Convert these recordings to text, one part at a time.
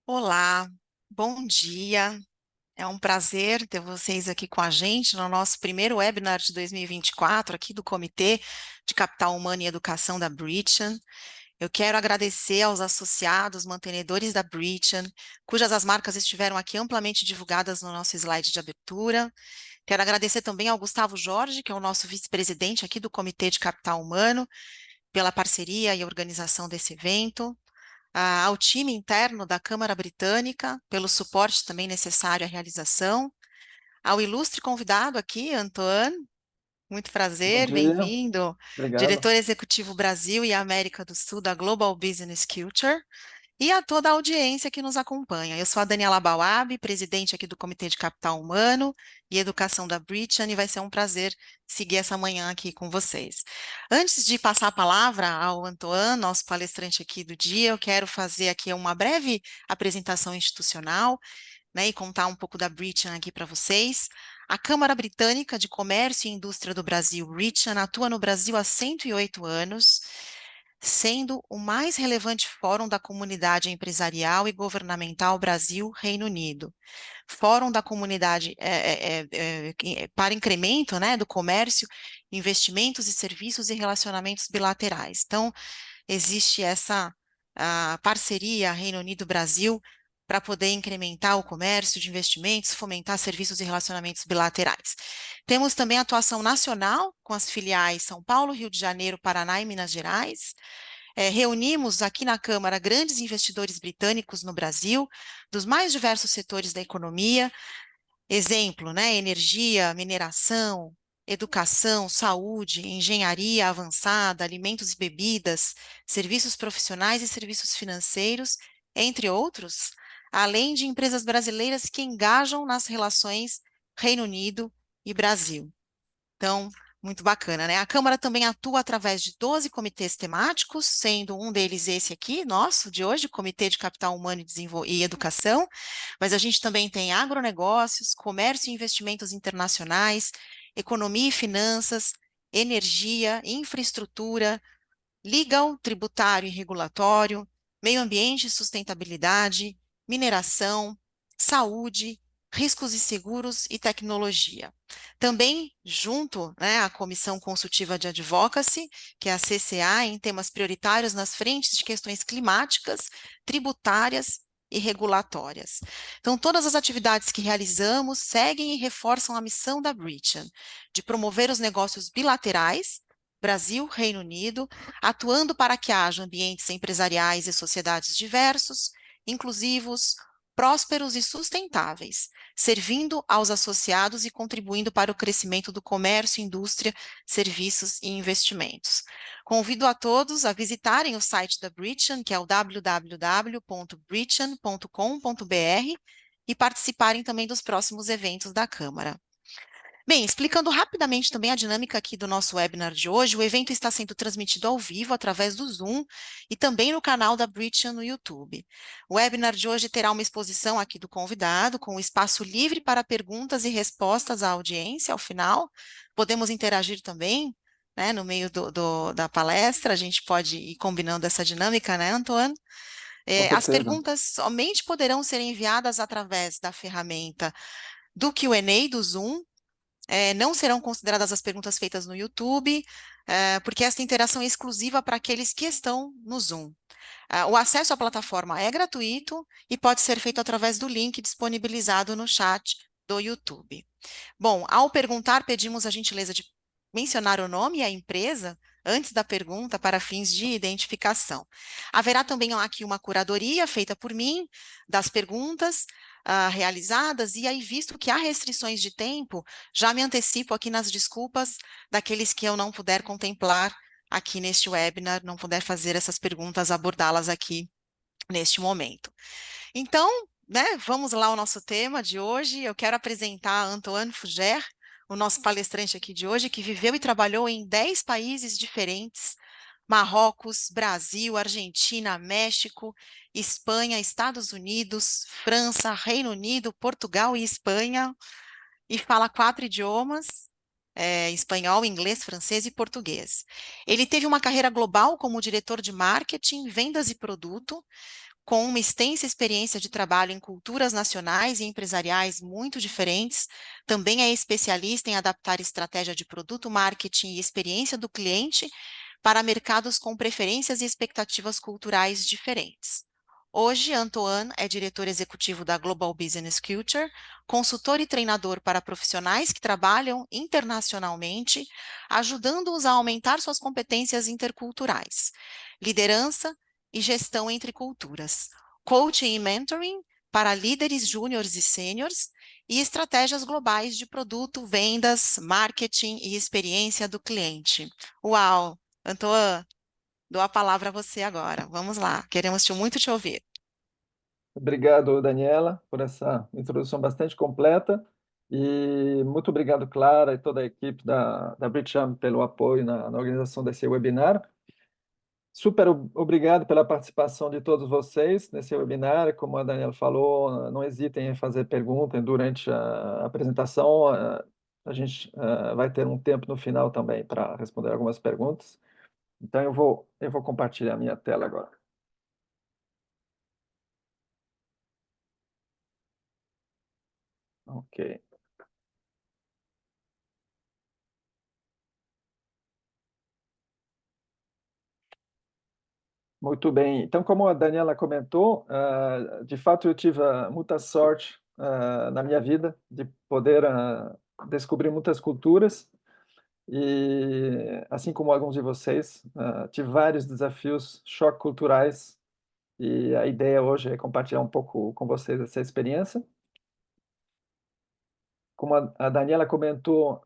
Olá, bom dia. É um prazer ter vocês aqui com a gente no nosso primeiro webinar de 2024, aqui do Comitê de Capital Humano e Educação da Bridgeon. Eu quero agradecer aos associados, mantenedores da Bridgeon, cujas as marcas estiveram aqui amplamente divulgadas no nosso slide de abertura. Quero agradecer também ao Gustavo Jorge, que é o nosso vice-presidente aqui do Comitê de Capital Humano, pela parceria e organização desse evento, ao time interno da Câmara Britânica, pelo suporte também necessário à realização, ao ilustre convidado aqui, Antoine, muito Bom prazer, dia, bem-vindo, obrigado. diretor executivo Brasil e América do Sul da Global Business Culture, e a toda a audiência que nos acompanha. Eu sou a Daniela Bawab, presidente aqui do Comitê de Capital Humano e Educação da Bridgeon, e vai ser um prazer seguir essa manhã aqui com vocês. Antes de passar a palavra ao Antoine, nosso palestrante aqui do dia, eu quero fazer aqui uma breve apresentação institucional, né, e contar um pouco da Bridgeon aqui para vocês. A Câmara Britânica de Comércio e Indústria do Brasil, Bridgeon, atua no Brasil há 108 anos, sendo o mais relevante fórum da comunidade empresarial e governamental Brasil-Reino Unido. Fórum da comunidade para incremento, né, do comércio, investimentos e serviços e relacionamentos bilaterais. Então, existe essa parceria Reino Unido-Brasil para poder incrementar o comércio de investimentos, fomentar serviços e relacionamentos bilaterais. Temos também atuação nacional com as filiais São Paulo, Rio de Janeiro, Paraná e Minas Gerais. Reunimos aqui na Câmara grandes investidores britânicos no Brasil, dos mais diversos setores da economia, exemplo, né, energia, mineração, educação, saúde, engenharia avançada, alimentos e bebidas, serviços profissionais e serviços financeiros, entre outros, além de empresas brasileiras que engajam nas relações Reino Unido e Brasil. Então, muito bacana, né? A Câmara também atua através de 12 comitês temáticos, sendo um deles esse aqui, nosso, de hoje, Comitê de Capital Humano e Educação, mas a gente também tem agronegócios, comércio e investimentos internacionais, economia e finanças, energia, infraestrutura, legal, tributário e regulatório, meio ambiente e sustentabilidade, mineração, saúde, riscos e seguros e tecnologia. Também junto, né, à Comissão Consultiva de Advocacy, que é a CCA, em temas prioritários nas frentes de questões climáticas, tributárias e regulatórias. Então, todas as atividades que realizamos seguem e reforçam a missão da Bridgeon, de promover os negócios bilaterais, Brasil, Reino Unido, atuando para que haja ambientes empresariais e sociedades diversos, inclusivos, prósperos e sustentáveis, servindo aos associados e contribuindo para o crescimento do comércio, indústria, serviços e investimentos. Convido a todos a visitarem o site da Bridgeon, que é o www.bridgeon.com.br, e participarem também dos próximos eventos da Câmara. Bem, explicando rapidamente também a dinâmica aqui do nosso webinar de hoje, o evento está sendo transmitido ao vivo através do Zoom e também no canal da Bridgeon no YouTube. O webinar de hoje terá uma exposição aqui do convidado, com espaço livre para perguntas e respostas à audiência ao final. Podemos interagir também, né, no meio da palestra, a gente pode ir combinando essa dinâmica, né, Antoine? Com As certeza. perguntas somente poderão ser enviadas através da ferramenta do Q&A do Zoom. Não serão consideradas as perguntas feitas no YouTube, porque essa interação é exclusiva para aqueles que estão no Zoom. O acesso à plataforma é gratuito e pode ser feito através do link disponibilizado no chat do YouTube. Bom, ao perguntar, pedimos a gentileza de mencionar o nome e a empresa antes da pergunta para fins de identificação. Haverá também aqui uma curadoria feita por mim das perguntas realizadas, e aí, visto que há restrições de tempo, já me antecipo aqui nas desculpas daqueles que eu não puder contemplar aqui neste webinar, não puder fazer essas perguntas, abordá-las aqui neste momento. Então, né, vamos lá ao nosso tema de hoje. Eu quero apresentar Antoine Fougère, o nosso palestrante aqui de hoje, que viveu e trabalhou em 10 países diferentes: Marrocos, Brasil, Argentina, México, Espanha, Estados Unidos, França, Reino Unido, Portugal e Espanha, e fala 4 idiomas, espanhol, inglês, francês e português. Ele teve uma carreira global como diretor de marketing, vendas e produto, Com uma extensa experiência de trabalho em culturas nacionais e empresariais muito diferentes, também é especialista em adaptar estratégia de produto, marketing e experiência do cliente para mercados com preferências e expectativas culturais diferentes. Hoje, Antoine é diretor executivo da Global Business Culture, consultor e treinador para profissionais que trabalham internacionalmente, ajudando-os a aumentar suas competências interculturais, liderança e gestão entre culturas, coaching e mentoring para líderes júniores e sêniores, e estratégias globais de produto, vendas, marketing e experiência do cliente. Uau! Antoine, dou a palavra a você agora. Vamos lá, queremos muito te ouvir. Obrigado, Daniela, por essa introdução bastante completa. E muito obrigado, Clara, e toda a equipe da Bricham pelo apoio na organização desse webinar. Super obrigado pela participação de todos vocês nesse webinar. Como a Daniela falou, não hesitem em fazer perguntas durante a apresentação. A gente vai ter um tempo no final também para responder algumas perguntas. Então, eu vou compartilhar a minha tela agora. Ok. Muito bem. Então, como a Daniela comentou, de fato eu tive muita sorte na minha vida de poder descobrir muitas culturas e, assim como alguns de vocês, tive vários desafios, choques culturais e a ideia hoje é compartilhar um pouco com vocês essa experiência. Como a Daniela comentou,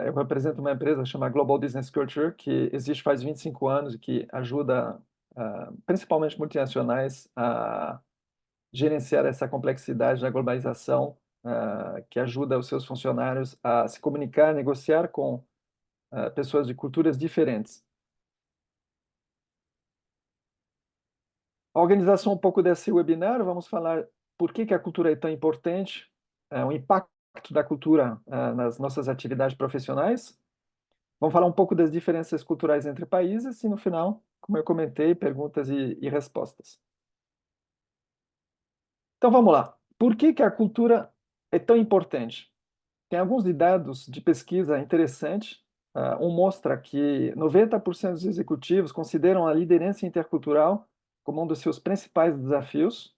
eu represento uma empresa chamada Global Business Culture, que existe faz 25 anos e que ajuda principalmente multinacionais a gerenciar essa complexidade da globalização, que ajuda os seus funcionários a se comunicar, negociar com pessoas de culturas diferentes. A organização um pouco desse webinar, vamos falar por que a cultura é tão importante, o impacto da cultura nas nossas atividades profissionais. Vamos falar um pouco das diferenças culturais entre países e, no final, como eu comentei, perguntas e respostas. Então, vamos lá. Por que a cultura é tão importante? Tem alguns dados de pesquisa interessantes. Um mostra que 90% dos executivos consideram a liderança intercultural como um dos seus principais desafios.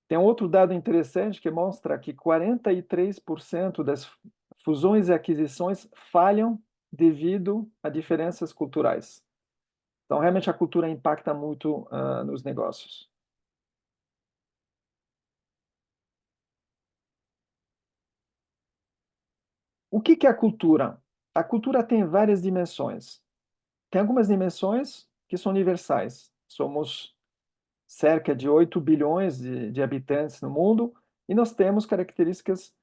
Tem um outro dado interessante que mostra que 43% das fusões e aquisições falham devido a diferenças culturais. Então, realmente, a cultura impacta muito nos negócios. O que é a cultura? A cultura tem várias dimensões. Tem algumas dimensões que são universais. Somos cerca de 8 bilhões de habitantes no mundo e nós temos características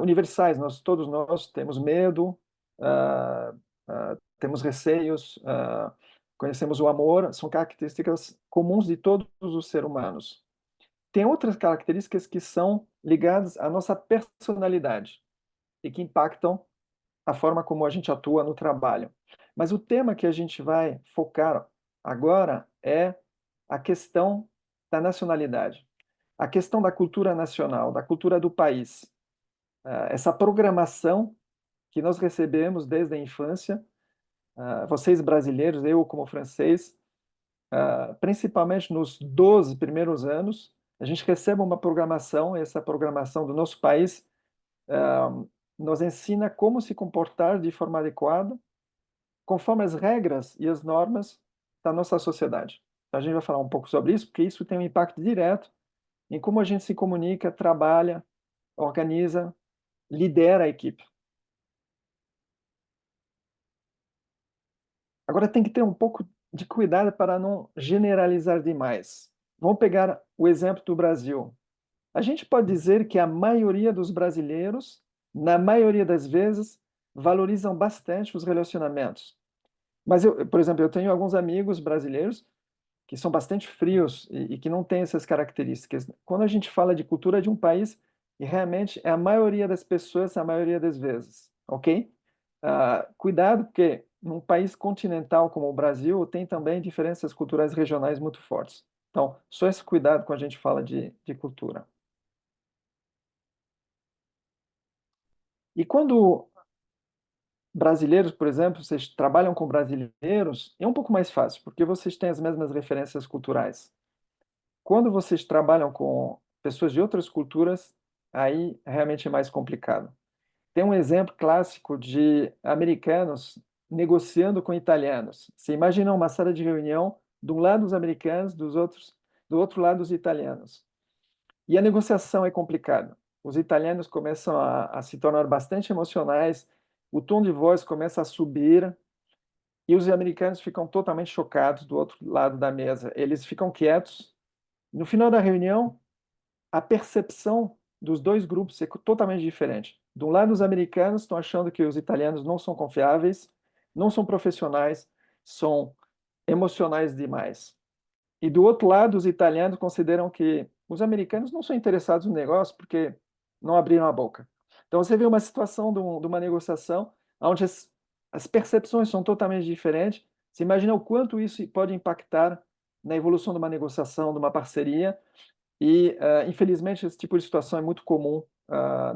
universais. Todos nós temos medo, temos receios, conhecemos o amor, são características comuns de todos os seres humanos. Tem outras características que são ligadas à nossa personalidade e que impactam a forma como a gente atua no trabalho. Mas o tema que a gente vai focar agora é a questão da nacionalidade, a questão da cultura nacional, da cultura do país. Essa programação que nós recebemos desde a infância, vocês brasileiros, eu como francês, principalmente nos 12 primeiros anos, a gente recebe uma programação, essa programação do nosso país nos ensina como se comportar de forma adequada, conforme as regras e as normas da nossa sociedade. A gente vai falar um pouco sobre isso, porque isso tem um impacto direto em como a gente se comunica, trabalha, organiza, lidera a equipe. Agora tem que ter um pouco de cuidado para não generalizar demais. Vamos pegar o exemplo do Brasil. A gente pode dizer que a maioria dos brasileiros, na maioria das vezes, valorizam bastante os relacionamentos. Mas por exemplo, eu tenho alguns amigos brasileiros que são bastante frios e que não têm essas características. Quando a gente fala de cultura de um país, e realmente é a maioria das pessoas, a maioria das vezes, ok? Cuidado, porque num país continental como o Brasil, tem também diferenças culturais regionais muito fortes. Então, só esse cuidado quando a gente fala de cultura. E quando brasileiros, por exemplo, vocês trabalham com brasileiros, é um pouco mais fácil, porque vocês têm as mesmas referências culturais. Quando vocês trabalham com pessoas de outras culturas, aí realmente é mais complicado. Tem um exemplo clássico de americanos negociando com italianos. Você imagina uma sala de reunião, de um lado os americanos, do outro lado os italianos. E a negociação é complicada. Os italianos começam a se tornar bastante emocionais, o tom de voz começa a subir, e os americanos ficam totalmente chocados do outro lado da mesa. Eles ficam quietos. No final da reunião, a percepção dos dois grupos é totalmente diferente. De um lado, os americanos estão achando que os italianos não são confiáveis, não são profissionais, são emocionais demais. E do outro lado, os italianos consideram que os americanos não são interessados no negócio porque não abriram a boca. Então você vê uma situação de uma negociação onde as percepções são totalmente diferentes. Você imagina o quanto isso pode impactar na evolução de uma negociação, de uma parceria, e, infelizmente, esse tipo de situação é muito comum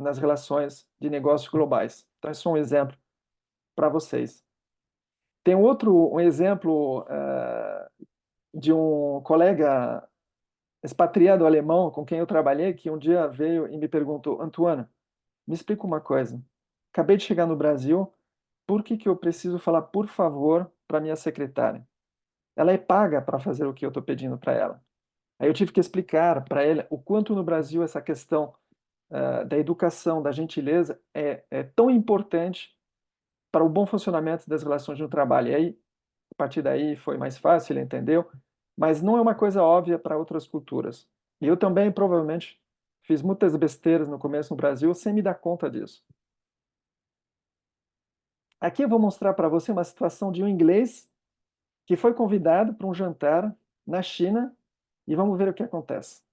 nas relações de negócios globais. Então, esse é um exemplo para vocês. Tem um exemplo de um colega expatriado alemão com quem eu trabalhei, que um dia veio e me perguntou: Antoine, me explica uma coisa. Acabei de chegar no Brasil, por que eu preciso falar por favor para minha secretária? Ela é paga para fazer o que eu estou pedindo para ela. Aí eu tive que explicar para ele o quanto no Brasil essa questão da educação, da gentileza, é tão importante para o bom funcionamento das relações no trabalho. E aí, a partir daí, foi mais fácil, ele entendeu, mas não é uma coisa óbvia para outras culturas. E eu também, provavelmente, fiz muitas besteiras no começo no Brasil sem me dar conta disso. Aqui eu vou mostrar para você uma situação de um inglês que foi convidado para um jantar na China e vamos ver o que acontece.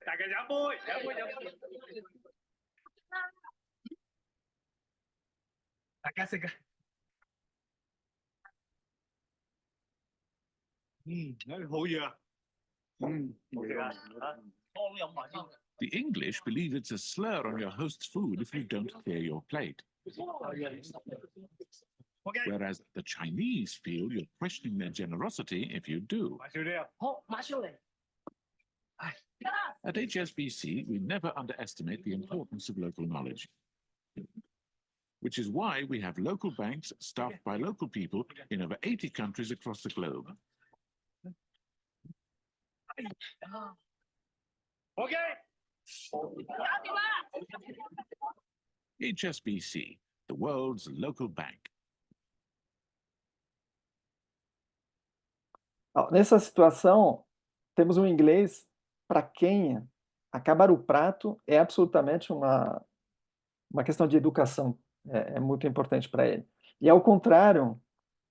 大家飲杯，飲杯飲杯。大家食嘅。好嘢。The English believe it's a slur on your host's food if you don't clear your plate. Whereas the Chinese feel you're questioning their generosity if you do. At HSBC, we never underestimate the importance of local knowledge, which is why we have local banks staffed by local people in over 80 countries across the globe. HSBC, the world's local bank. Nessa situação, temos um inglês para quem acabar o prato é absolutamente uma questão de educação, é muito importante para ele. E ao contrário,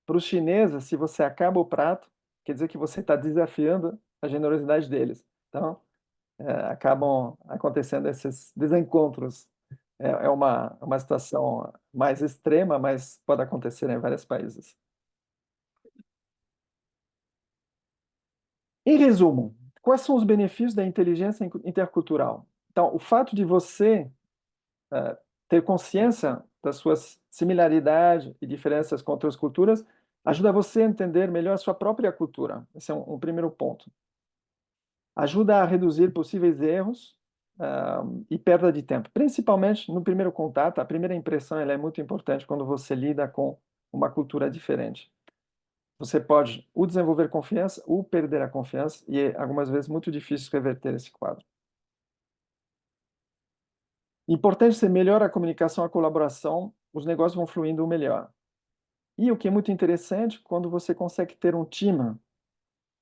para os chineses, se você acaba o prato, quer dizer que você está desafiando a generosidade deles. Então, acabam acontecendo esses desencontros. É uma situação mais extrema, mas pode acontecer em vários países. Em resumo, quais são os benefícios da inteligência intercultural? Então, o fato de você ter consciência das suas similaridades e diferenças com outras culturas ajuda você a entender melhor a sua própria cultura. Esse é um primeiro ponto. Ajuda a reduzir possíveis erros e perda de tempo, principalmente no primeiro contato. A primeira impressão ela é muito importante quando você lida com uma cultura diferente. Você pode ou desenvolver confiança ou perder a confiança, e é algumas vezes muito difícil reverter esse quadro. Importante ser melhor a comunicação, a colaboração, os negócios vão fluindo melhor. E o que é muito interessante, quando você consegue ter um time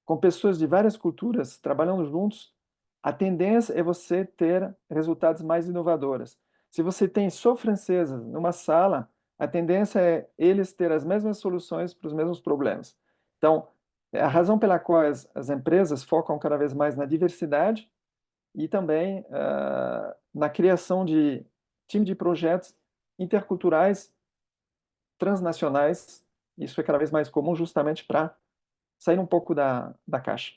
com pessoas de várias culturas trabalhando juntos, a tendência é você ter resultados mais inovadores. Se você tem só franceses numa sala, a tendência é eles ter as mesmas soluções para os mesmos problemas. Então, é a razão pela qual as empresas focam cada vez mais na diversidade e também na criação de time de projetos interculturais, transnacionais. Isso é cada vez mais comum justamente para sair um pouco da caixa.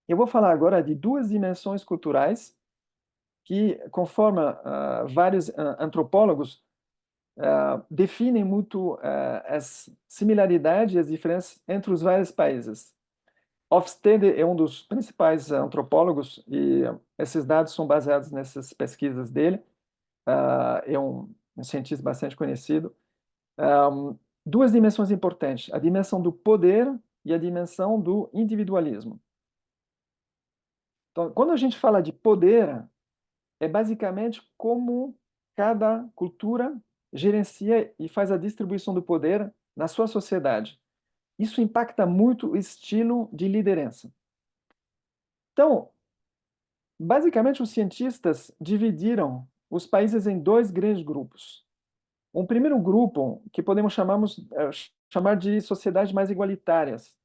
Eu vou falar agora de duas dimensões culturais que, conforme vários antropólogos definem muito as similaridades e as diferenças entre os vários países. Hofstede é um dos principais antropólogos e esses dados são baseados nessas pesquisas dele. É um cientista bastante conhecido. Duas dimensões importantes: a dimensão do poder e a dimensão do individualismo. Então, quando a gente fala de poder, é basicamente como cada cultura gerencia e faz a distribuição do poder na sua sociedade. Isso impacta muito o estilo de liderança. Então, basicamente, os cientistas dividiram os países em dois grandes grupos. Um primeiro grupo, que podemos chamar de sociedades mais igualitárias.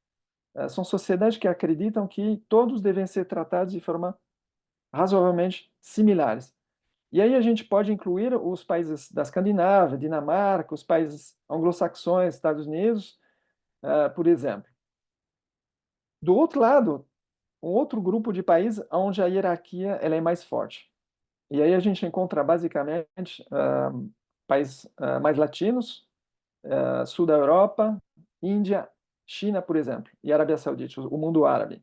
São sociedades que acreditam que todos devem ser tratados de forma razoavelmente similares. E aí a gente pode incluir os países da Escandinávia, Dinamarca, os países anglo-saxões, Estados Unidos, por exemplo. Do outro lado, um outro grupo de países onde a hierarquia ela é mais forte. E aí a gente encontra basicamente países mais latinos, sul da Europa, Índia, China, por exemplo, e Arábia Saudita, o mundo árabe.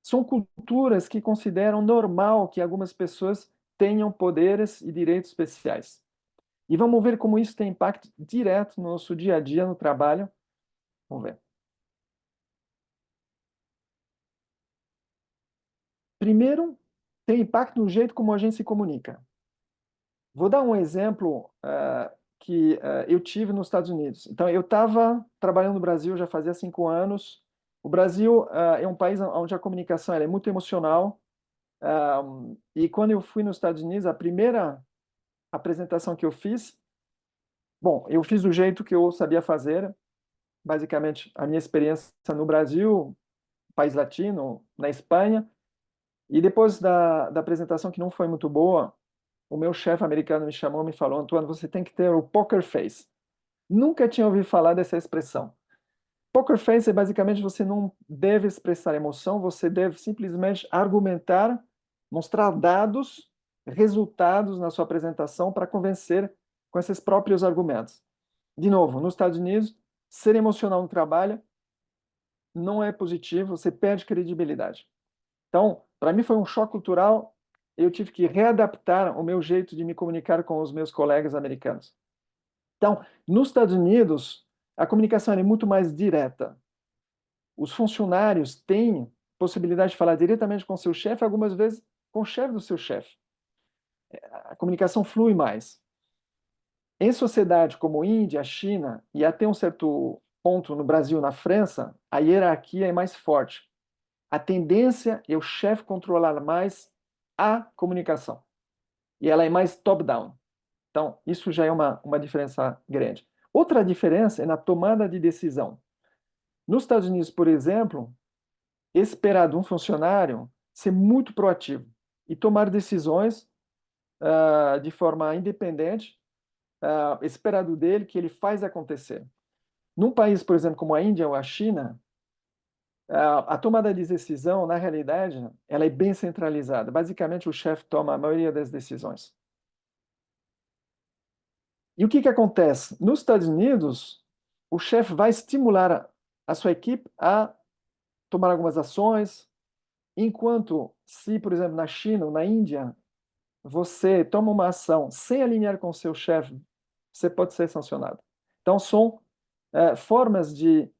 São culturas que consideram normal que algumas pessoas tenham poderes e direitos especiais. E vamos ver como isso tem impacto direto no nosso dia a dia, no trabalho. Vamos ver. Primeiro, tem impacto no jeito como a gente se comunica. Vou dar um exemplo que eu tive nos Estados Unidos. Então, eu estava trabalhando no Brasil já fazia 5 anos. O Brasil é um país onde a comunicação é muito emocional. E quando eu fui nos Estados Unidos, a primeira apresentação que eu fiz, bom, eu fiz do jeito que eu sabia fazer. Basicamente, a minha experiência no Brasil, país latino, na Espanha. E depois da apresentação, que não foi muito boa, o meu chefe americano me chamou e me falou: Antoine, você tem que ter o poker face. Nunca tinha ouvido falar dessa expressão. Poker face é basicamente você não deve expressar emoção, você deve simplesmente argumentar, mostrar dados, resultados na sua apresentação para convencer com esses próprios argumentos. De novo, nos Estados Unidos, ser emocional no trabalho não é positivo, você perde credibilidade. Então, para mim foi um choque cultural. Eu tive que readaptar o meu jeito de me comunicar com os meus colegas americanos. Então, nos Estados Unidos, a comunicação é muito mais direta. Os funcionários têm possibilidade de falar diretamente com o seu chefe, algumas vezes com o chefe do seu chefe. A comunicação flui mais. Em sociedades como Índia, China e até um certo ponto no Brasil, na França, a hierarquia é mais forte. A tendência é o chefe controlar mais a comunicação. E ela é mais top-down. Então, isso já é uma diferença grande. Outra diferença é na tomada de decisão. Nos Estados Unidos, por exemplo, é esperado um funcionário ser muito proativo e tomar decisões de forma independente, esperado dele que ele faz acontecer. Num país, por exemplo, como a Índia ou a China, a tomada de decisão, na realidade, ela é bem centralizada. Basicamente, o chefe toma a maioria das decisões. E o que acontece? Nos Estados Unidos, o chefe vai estimular a sua equipe a tomar algumas ações, enquanto se, por exemplo, na China ou na Índia, você toma uma ação sem alinhar com o seu chefe, você pode ser sancionado. Então, são formas de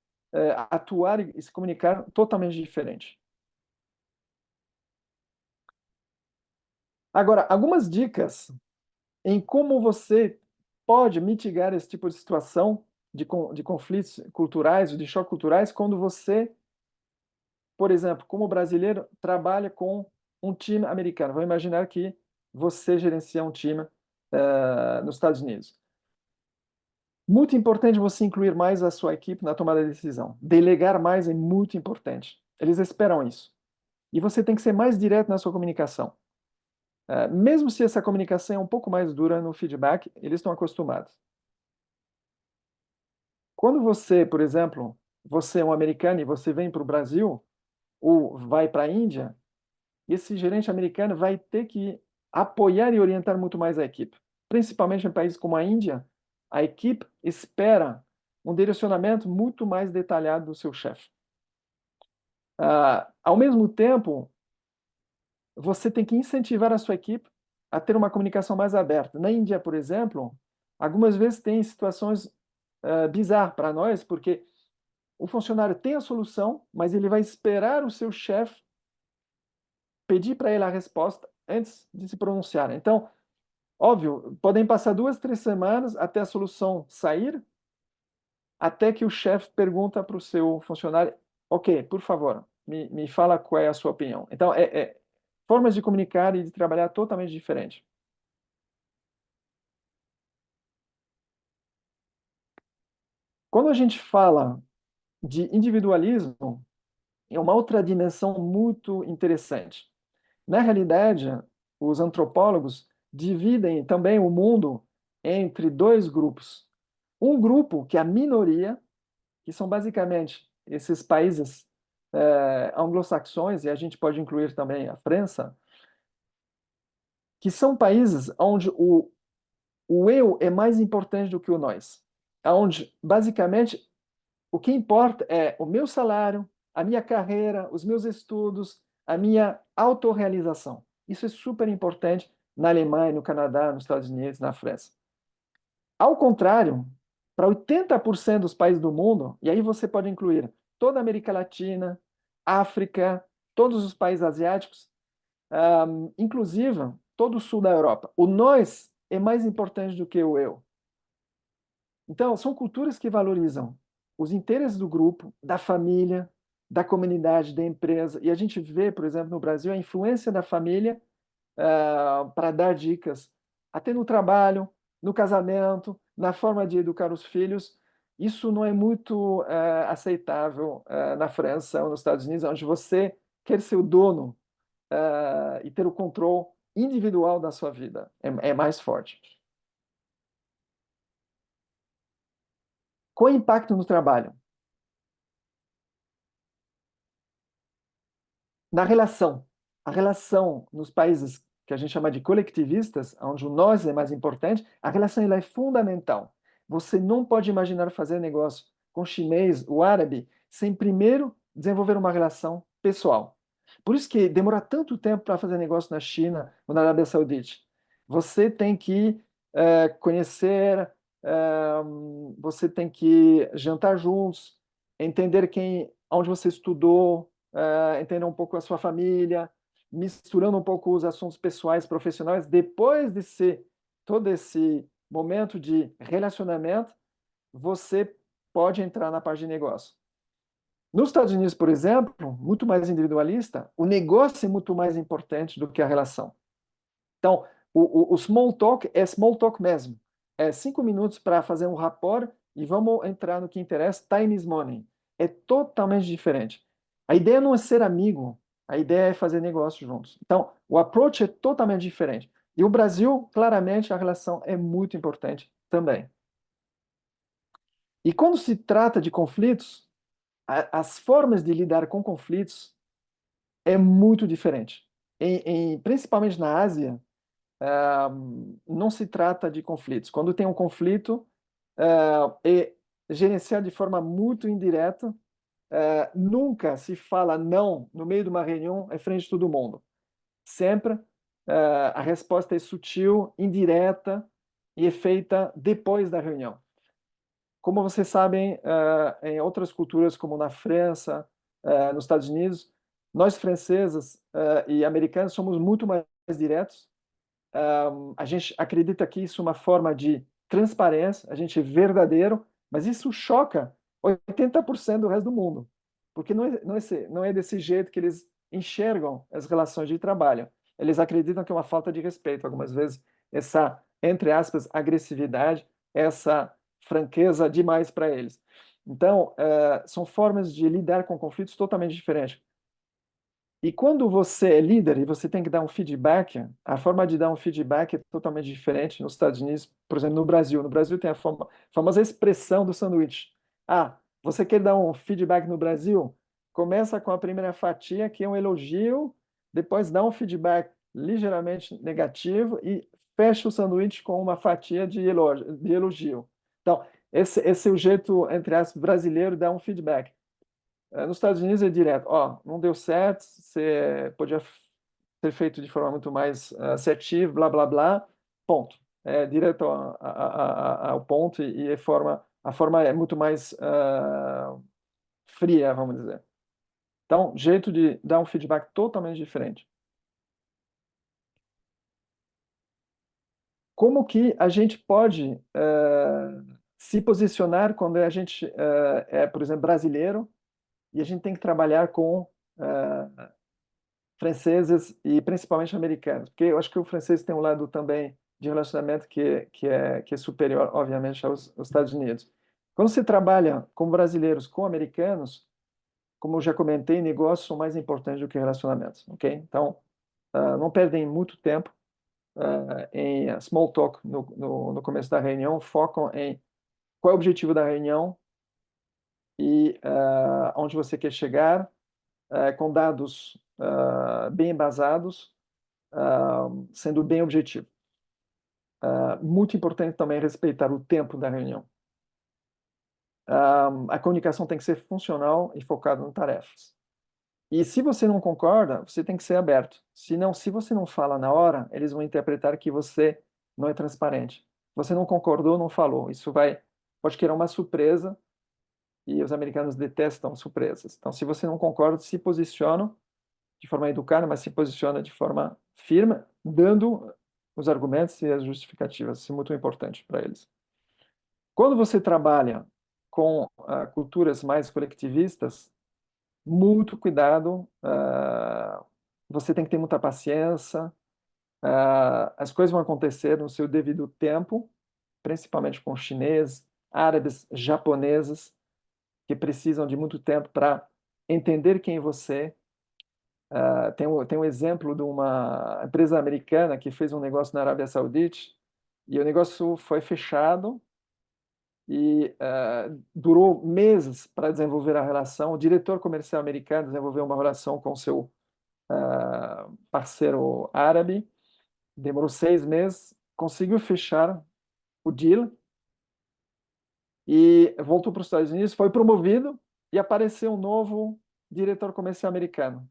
atuar e se comunicar totalmente diferentes. Agora, algumas dicas em como você pode mitigar esse tipo de situação de conflitos culturais ou de choques culturais quando você, por exemplo, como brasileiro, trabalha com um time americano. Vamos imaginar que você gerencia um time nos Estados Unidos. Muito importante você incluir mais a sua equipe na tomada de decisão. Delegar mais é muito importante. Eles esperam isso. E você tem que ser mais direto na sua comunicação. Mesmo se essa comunicação é um pouco mais dura no feedback, eles estão acostumados. Quando você, por exemplo, você é um americano e você vem para o Brasil ou vai para a Índia, esse gerente americano vai ter que apoiar e orientar muito mais a equipe. Principalmente em países como a Índia, a equipe espera um direcionamento muito mais detalhado do seu chefe. Ao mesmo tempo, você tem que incentivar a sua equipe a ter uma comunicação mais aberta. Na Índia, por exemplo, algumas vezes tem situações bizarras para nós, porque o funcionário tem a solução, mas ele vai esperar o seu chefe pedir para ele a resposta antes de se pronunciar. Então, óbvio, podem passar 2, 3 semanas até a solução sair, até que o chefe pergunta para o seu funcionário: ok, por favor, me fala qual é a sua opinião. Então, formas de comunicar e de trabalhar totalmente diferentes. Quando a gente fala de individualismo, é uma outra dimensão muito interessante. Na realidade, os antropólogos dividem também o mundo entre dois grupos. Um grupo que é a minoria, que são basicamente esses países anglo-saxões, e a gente pode incluir também a França, que são países onde o eu é mais importante do que o nós. Onde, basicamente, o que importa é o meu salário, a minha carreira, os meus estudos, a minha autorrealização. Isso é super importante na Alemanha, no Canadá, nos Estados Unidos, na França. Ao contrário, para 80% dos países do mundo, e aí você pode incluir toda a América Latina, África, todos os países asiáticos, inclusive todo o sul da Europa, o nós é mais importante do que o eu. Então, são culturas que valorizam os interesses do grupo, da família, da comunidade, da empresa. E a gente vê, por exemplo, no Brasil, a influência da família para dar dicas, até no trabalho, no casamento, na forma de educar os filhos. Isso não é muito aceitável na França ou nos Estados Unidos, onde você quer ser o dono e ter o controle individual da sua vida. É mais forte. Qual é o impacto no trabalho? Na relação. A relação nos países que a gente chama de coletivistas, onde o nós é mais importante, a relação ela é fundamental. Você não pode imaginar fazer negócio com chinês ou árabe sem primeiro desenvolver uma relação pessoal. Por isso que demora tanto tempo para fazer negócio na China ou na Arábia Saudita. Você tem que conhecer, você tem que jantar juntos, entender onde você estudou, entender um pouco a sua família, misturando um pouco os assuntos pessoais, profissionais. Depois de ser todo esse momento de relacionamento, você pode entrar na parte de negócio. Nos Estados Unidos, por exemplo, muito mais individualista, o negócio é muito mais importante do que a relação. Então, o small talk é small talk mesmo. É 5 minutos para fazer um rapport e vamos entrar no que interessa. Time is money. É totalmente diferente. A ideia não é ser amigo, a ideia é fazer negócio juntos. Então, o approach é totalmente diferente. E o Brasil, claramente, a relação é muito importante também. E quando se trata de conflitos, as formas de lidar com conflitos é muito diferente. Principalmente na Ásia, não se trata de conflitos. Quando tem um conflito, é gerenciado de forma muito indireta. Nunca se fala não no meio de uma reunião em frente de todo mundo. Sempre a resposta é sutil, indireta e é feita depois da reunião. Como vocês sabem, em outras culturas, como na França, nos Estados Unidos, nós franceses e americanos somos muito mais diretos. A gente acredita que isso é uma forma de transparência, a gente é verdadeiro, mas isso choca 80% do resto do mundo, porque não é desse jeito que eles enxergam as relações de trabalho. Eles acreditam que é uma falta de respeito, algumas vezes, essa, entre aspas, agressividade, essa franqueza demais para eles. Então, são formas de lidar com conflitos totalmente diferentes. E quando você é líder e você tem que dar um feedback, a forma de dar um feedback é totalmente diferente nos Estados Unidos, por exemplo, no Brasil. No Brasil tem a famosa expressão do sanduíche. Ah, você quer dar um feedback no Brasil? Começa com a primeira fatia, que é um elogio, depois dá um feedback ligeiramente negativo e fecha o sanduíche com uma fatia de elogio. Então, esse é o jeito, entre aspas, brasileiro de dar um feedback. Nos Estados Unidos é direto, ó, não deu certo, você podia ter feito de forma muito mais assertiva, blá, blá, blá, ponto. É direto ao ponto e a forma é muito mais fria, vamos dizer. Então, jeito de dar um feedback totalmente diferente. Como que a gente pode se posicionar quando a gente é, por exemplo, brasileiro e a gente tem que trabalhar com franceses e principalmente americanos, porque eu acho que o francês tem um lado também de relacionamento que é superior, obviamente, aos Estados Unidos. Quando você trabalha com brasileiros, com americanos, como eu já comentei, negócios são mais importantes do que relacionamentos, ok? Então, não perdem muito tempo em small talk no começo da reunião, focam em qual é o objetivo da reunião e onde você quer chegar, com dados bem embasados, sendo bem objetivo. Muito importante também respeitar o tempo da reunião. A comunicação tem que ser funcional e focada em tarefas. E se você não concorda, você tem que ser aberto. Senão, se você não fala na hora, eles vão interpretar que você não é transparente. Você não concordou, não falou. Isso pode criar uma surpresa e os americanos detestam surpresas. Então, se você não concorda, se posiciona de forma educada, mas se posiciona de forma firme, dando os argumentos e as justificativas. Isso é muito importante para eles. Quando você trabalha com culturas mais coletivistas, muito cuidado, você tem que ter muita paciência, as coisas vão acontecer no seu devido tempo, principalmente com chineses, árabes, japoneses, que precisam de muito tempo para entender quem você é. Tem um exemplo de uma empresa americana que fez um negócio na Arábia Saudita e o negócio foi fechado e durou meses para desenvolver a relação. O diretor comercial americano desenvolveu uma relação com seu parceiro árabe, demorou 6 meses, conseguiu fechar o deal e voltou para os Estados Unidos, foi promovido e apareceu um novo diretor comercial americano.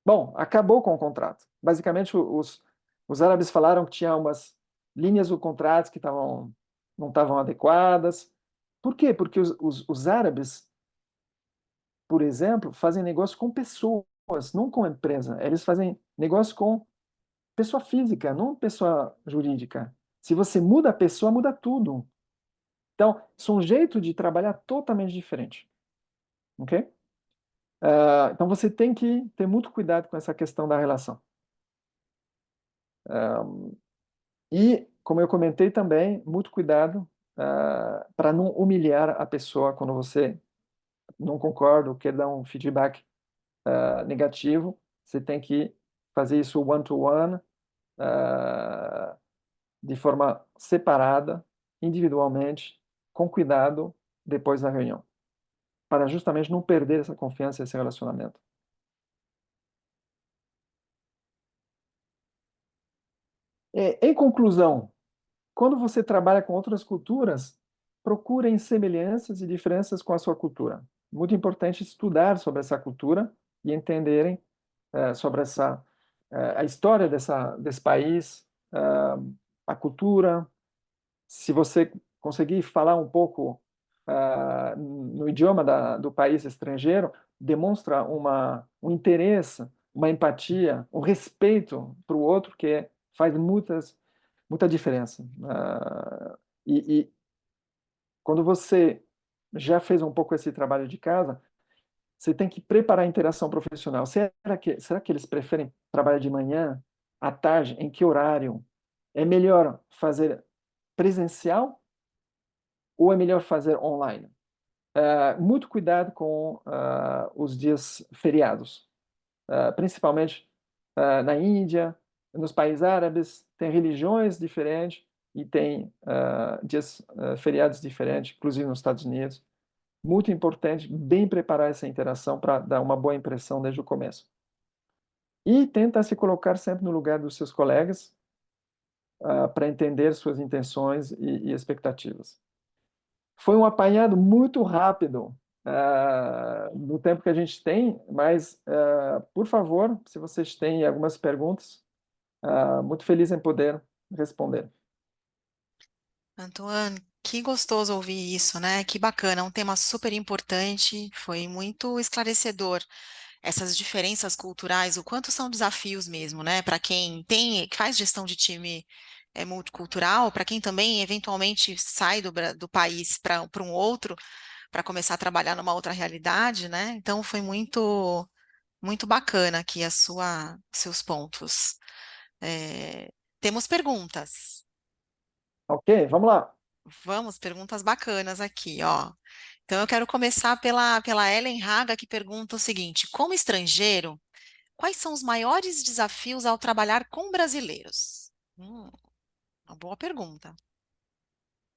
Bom, acabou com o contrato. Basicamente, os árabes falaram que tinha umas linhas do contrato que não estavam adequadas. Por quê? Porque os árabes, por exemplo, fazem negócio com pessoas, não com empresa. Eles fazem negócio com pessoa física, não pessoa jurídica. Se você muda a pessoa, muda tudo. Então, são um jeito de trabalhar totalmente diferente. Ok? Então, você tem que ter muito cuidado com essa questão da relação. E, como eu comentei também, muito cuidado para não humilhar a pessoa quando você não concorda ou quer dar um feedback negativo. Você tem que fazer isso one-to-one, de forma separada, individualmente, com cuidado, depois da reunião, para justamente não perder essa confiança e esse relacionamento. Em conclusão, quando você trabalha com outras culturas, procurem semelhanças e diferenças com a sua cultura. Muito importante estudar sobre essa cultura e entenderem sobre a história desse país, a cultura. Se você conseguir falar um pouco no idioma do país estrangeiro, demonstra um interesse, uma empatia, um respeito para o outro que faz muita diferença. E quando você já fez um pouco esse trabalho de casa, você tem que preparar a interação profissional. Será que eles preferem trabalhar de manhã, à tarde, em que horário? É melhor fazer presencial ou é melhor fazer online? Muito cuidado com os dias feriados. principalmente na Índia, nos países árabes, tem religiões diferentes e tem dias, feriados diferentes, inclusive nos Estados Unidos. Muito importante, bem preparar essa interação para dar uma boa impressão desde o começo. E tenta se colocar sempre no lugar dos seus colegas, para entender suas intenções e expectativas. Foi um apanhado muito rápido no tempo que a gente tem, mas, por favor, se vocês têm algumas perguntas, muito feliz em poder responder. Antoine, que gostoso ouvir isso, né? Que bacana, um tema super importante, foi muito esclarecedor essas diferenças culturais, o quanto são desafios mesmo, né? Para quem tem, que faz gestão de time multicultural, para quem também eventualmente sai do país para um outro, para começar a trabalhar numa outra realidade, né? Então foi muito bacana aqui seus pontos. Temos perguntas. Ok, vamos lá. Vamos, perguntas bacanas aqui, ó. Então eu quero começar pela Ellen Haga, que pergunta o seguinte: como estrangeiro, quais são os maiores desafios ao trabalhar com brasileiros? Uma boa pergunta.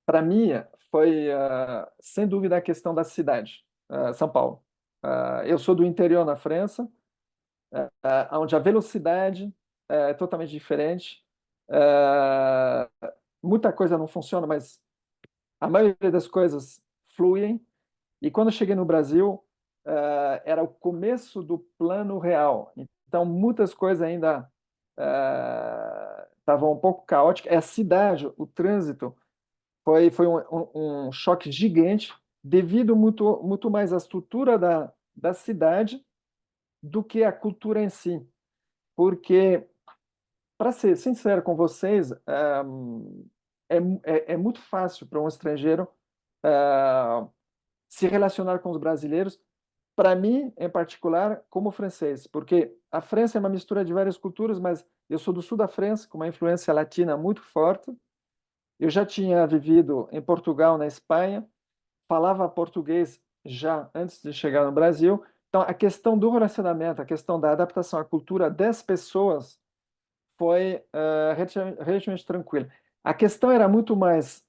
Para mim, foi, sem dúvida, a questão da cidade, São Paulo. Eu sou do interior na França, onde a velocidade é totalmente diferente. Muita coisa não funciona, mas a maioria das coisas fluem. E quando eu cheguei no Brasil, era o começo do plano real. Então, muitas coisas ainda estavam um pouco caóticas. A cidade, o trânsito, foi um choque gigante, devido muito mais à estrutura da cidade do que à cultura em si. Porque, para ser sincero com vocês, é muito fácil para um estrangeiro se relacionar com os brasileiros, para mim, em particular, como francês, porque a França é uma mistura de várias culturas, mas eu sou do sul da França, com uma influência latina muito forte. Eu já tinha vivido em Portugal, na Espanha, falava português já antes de chegar no Brasil. Então, a questão do relacionamento, a questão da adaptação à cultura das pessoas foi relativamente tranquila. A questão era muito mais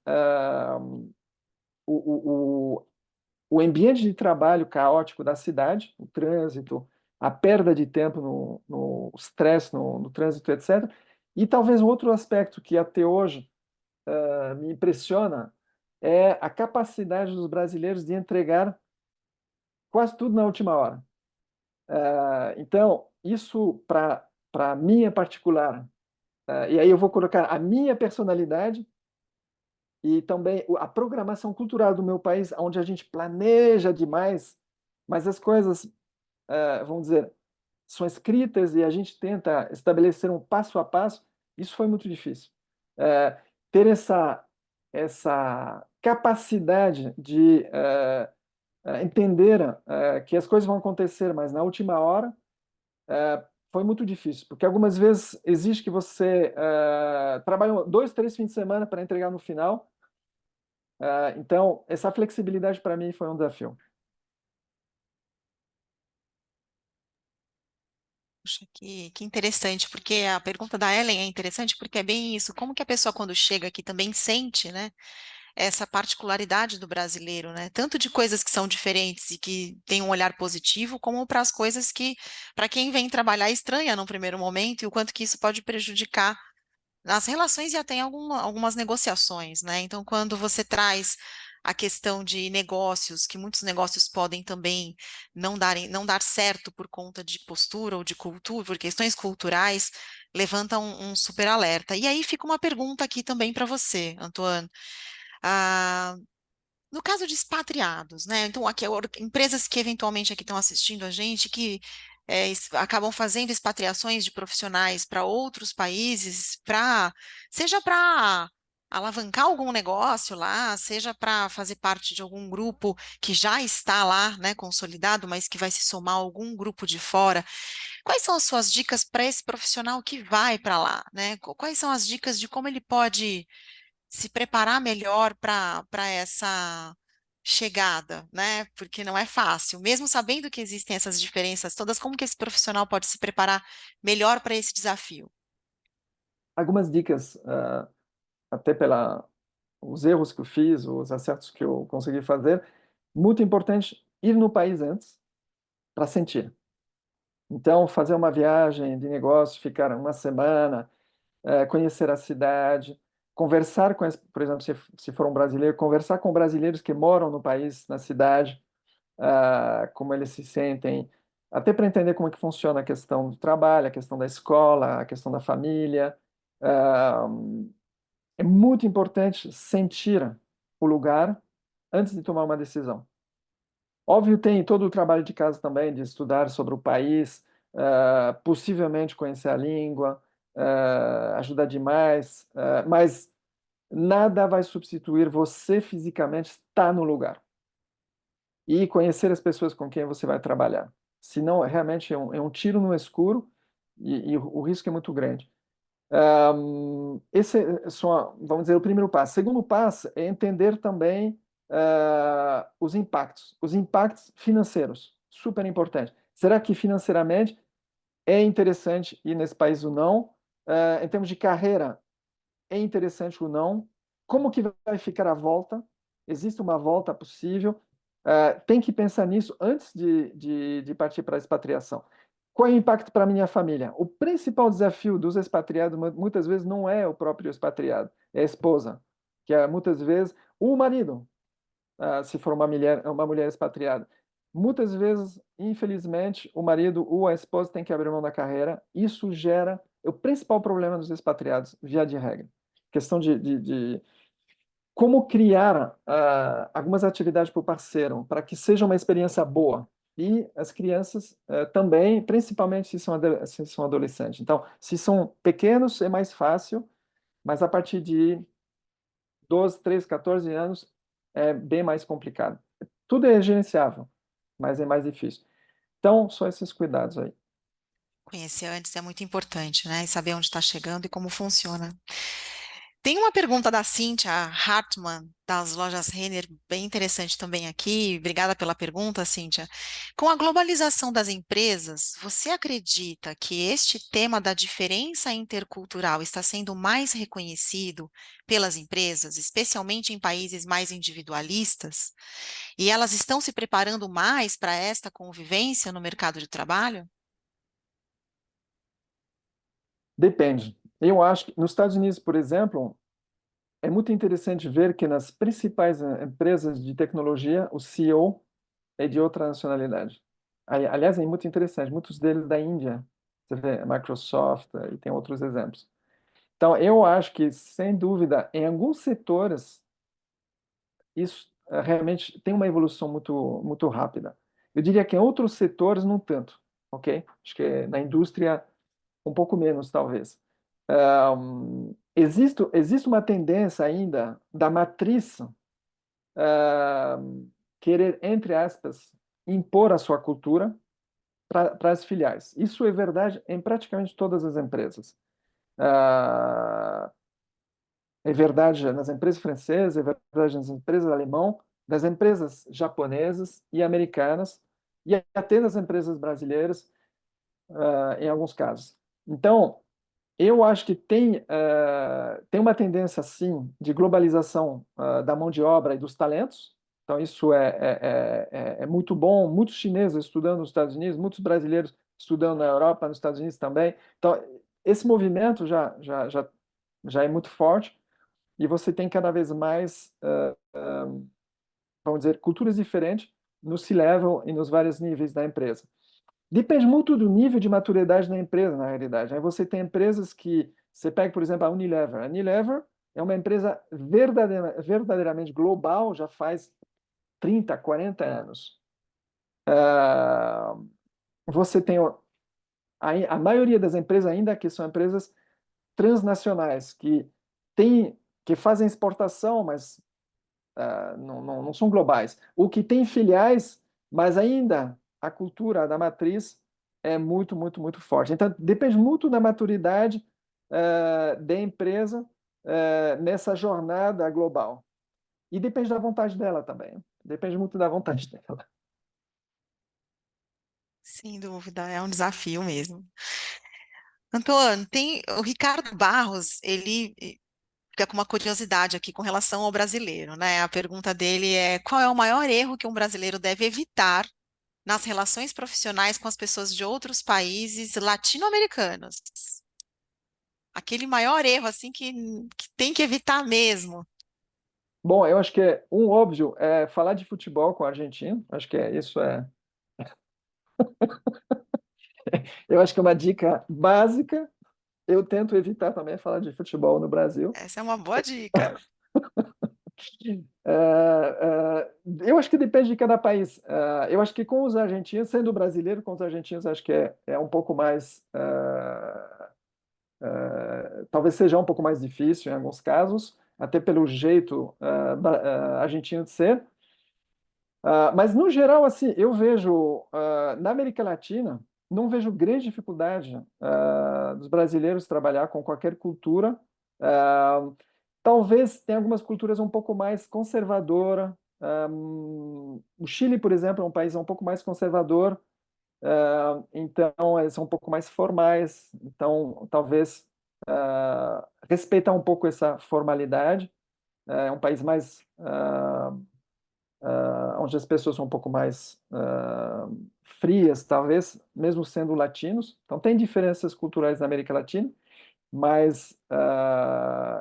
o, o ambiente de trabalho caótico da cidade, o trânsito, a perda de tempo no estresse, no trânsito, etc. E talvez um outro aspecto que até hoje me impressiona é a capacidade dos brasileiros de entregar quase tudo na última hora. Então, isso para mim em particular, e aí eu vou colocar a minha personalidade e também a programação cultural do meu país, onde a gente planeja demais, mas as coisas, vamos dizer, são escritas e a gente tenta estabelecer um passo a passo. Isso foi muito difícil. Ter essa capacidade de entender que as coisas vão acontecer, mas na última hora, foi muito difícil, porque algumas vezes exige que você trabalhe 2, 3 fins de semana para entregar no final. Então, essa flexibilidade para mim foi um desafio. Puxa, que interessante, porque a pergunta da Ellen é interessante porque é bem isso, como que a pessoa quando chega aqui também sente, né, essa particularidade do brasileiro, né, tanto de coisas que são diferentes e que têm um olhar positivo, como para as coisas que, para quem vem trabalhar, estranha num primeiro momento e o quanto que isso pode prejudicar nas relações e até em algumas negociações, né? Então, quando você traz a questão de negócios, que muitos negócios podem também não dar certo por conta de postura ou de cultura, por questões culturais, levanta um super alerta. E aí fica uma pergunta aqui também para você, Antoine. Ah, no caso de expatriados, né? Então, aqui, empresas que eventualmente aqui estão assistindo a gente, que acabam fazendo expatriações de profissionais para outros países, seja para alavancar algum negócio lá, seja para fazer parte de algum grupo que já está lá, né, consolidado, mas que vai se somar a algum grupo de fora. Quais são as suas dicas para esse profissional que vai para lá, né? Quais são as dicas de como ele pode se preparar melhor para chegada, né? Porque não é fácil. Mesmo sabendo que existem essas diferenças todas, como que esse profissional pode se preparar melhor para esse desafio? Algumas dicas, até pela os erros que eu fiz, os acertos que eu consegui fazer, muito importante ir no país antes para sentir. Então, fazer uma viagem de negócio, ficar uma semana, conhecer a cidade, conversar com, por exemplo, se for um brasileiro, conversar com brasileiros que moram no país, na cidade, como eles se sentem, até para entender como é que funciona a questão do trabalho, a questão da escola, a questão da família. Ah, É muito importante sentir o lugar antes de tomar uma decisão. Óbvio, tem todo o trabalho de casa também, de estudar sobre o país, possivelmente conhecer a língua, ajuda demais, mas nada vai substituir você fisicamente estar no lugar e conhecer as pessoas com quem você vai trabalhar. Senão, realmente é um tiro no escuro e o risco é muito grande. Esse é só, vamos dizer, o primeiro passo. O segundo passo é entender também os impactos financeiros, super importante. Será que financeiramente é interessante ir nesse país ou não? Em termos de carreira, é interessante ou não? Como que vai ficar a volta? Existe uma volta possível? Tem que pensar nisso antes de partir para a expatriação. Qual é o impacto para a minha família? O principal desafio dos expatriados, muitas vezes, não é o próprio expatriado, é a esposa, que é, muitas vezes, o marido, se for uma mulher expatriada. Muitas vezes, infelizmente, o marido ou a esposa tem que abrir mão da carreira. Isso gera o principal problema dos expatriados, via de regra. Questão de como criar algumas atividades para o parceiro, para que seja uma experiência boa. E as crianças também, principalmente se são adolescentes. Então, se são pequenos, é mais fácil, mas a partir de 12, 13, 14 anos é bem mais complicado. Tudo é gerenciável, mas é mais difícil. Então, só esses cuidados aí. Conhecer antes é muito importante, né? E saber onde está chegando e como funciona. Tem uma pergunta da Cíntia Hartmann, das lojas Renner, bem interessante também aqui. Obrigada pela pergunta, Cíntia. Com a globalização das empresas, você acredita que este tema da diferença intercultural está sendo mais reconhecido pelas empresas, especialmente em países mais individualistas? E elas estão se preparando mais para esta convivência no mercado de trabalho? Depende. Eu acho que nos Estados Unidos, por exemplo, é muito interessante ver que nas principais empresas de tecnologia, o CEO é de outra nacionalidade. Aliás, é muito interessante, muitos deles da Índia. Você vê, Microsoft e tem outros exemplos. Então, eu acho que, sem dúvida, em alguns setores, isso realmente tem uma evolução muito, muito rápida. Eu diria que em outros setores, não tanto, ok? Acho que na indústria, um pouco menos, talvez. Existe uma tendência ainda da matriz querer, entre aspas, impor a sua cultura para as filiais. Isso é verdade em praticamente todas as empresas. É verdade nas empresas francesas, é verdade nas empresas alemãs, das empresas japonesas e americanas, e até das empresas brasileiras, em alguns casos. Então, eu acho que tem uma tendência, sim, de globalização da mão de obra e dos talentos. Então, isso é muito bom. Muitos chineses estudando nos Estados Unidos, muitos brasileiros estudando na Europa, nos Estados Unidos também. Então, esse movimento já é muito forte e você tem cada vez mais, vamos dizer, culturas diferentes no C-level e nos vários níveis da empresa. Depende muito do nível de maturidade da empresa, na realidade. Aí você tem empresas que, você pega, por exemplo, a Unilever. A Unilever é uma empresa verdadeiramente global, já faz 30, 40 anos. Você tem a maioria das empresas ainda que são empresas transnacionais, que fazem exportação, mas não são globais. O que tem filiais, mas ainda a cultura da matriz é muito, muito, muito forte. Então, depende muito da maturidade da empresa nessa jornada global. E depende da vontade dela também. Depende muito da vontade dela. Sem dúvida, é um desafio mesmo. Antônio, tem o Ricardo Barros, ele fica com uma curiosidade aqui com relação ao brasileiro, né? A pergunta dele é: qual é o maior erro que um brasileiro deve evitar nas relações profissionais com as pessoas de outros países latino-americanos? Aquele maior erro, assim, que tem que evitar mesmo. Bom, eu acho que um óbvio é falar de futebol com o argentino. Acho que isso é. Eu acho que é uma dica básica. Eu tento evitar também falar de futebol no Brasil. Essa é uma boa dica. Eu acho que depende de cada país. Eu acho que com os argentinos, sendo brasileiro, com os argentinos, acho que é um pouco mais. Talvez seja um pouco mais difícil em alguns casos, até pelo jeito argentino de ser. Mas, no geral, assim, eu vejo, na América Latina, não vejo grande dificuldade dos brasileiros trabalhar com qualquer cultura. Ah, Talvez tenha algumas culturas um pouco mais conservadora. O Chile, por exemplo, é um país um pouco mais conservador, então eles são um pouco mais formais. Então, talvez respeitar um pouco essa formalidade. É um país mais onde as pessoas são um pouco mais frias, talvez, mesmo sendo latinos. Então, tem diferenças culturais na América Latina, mas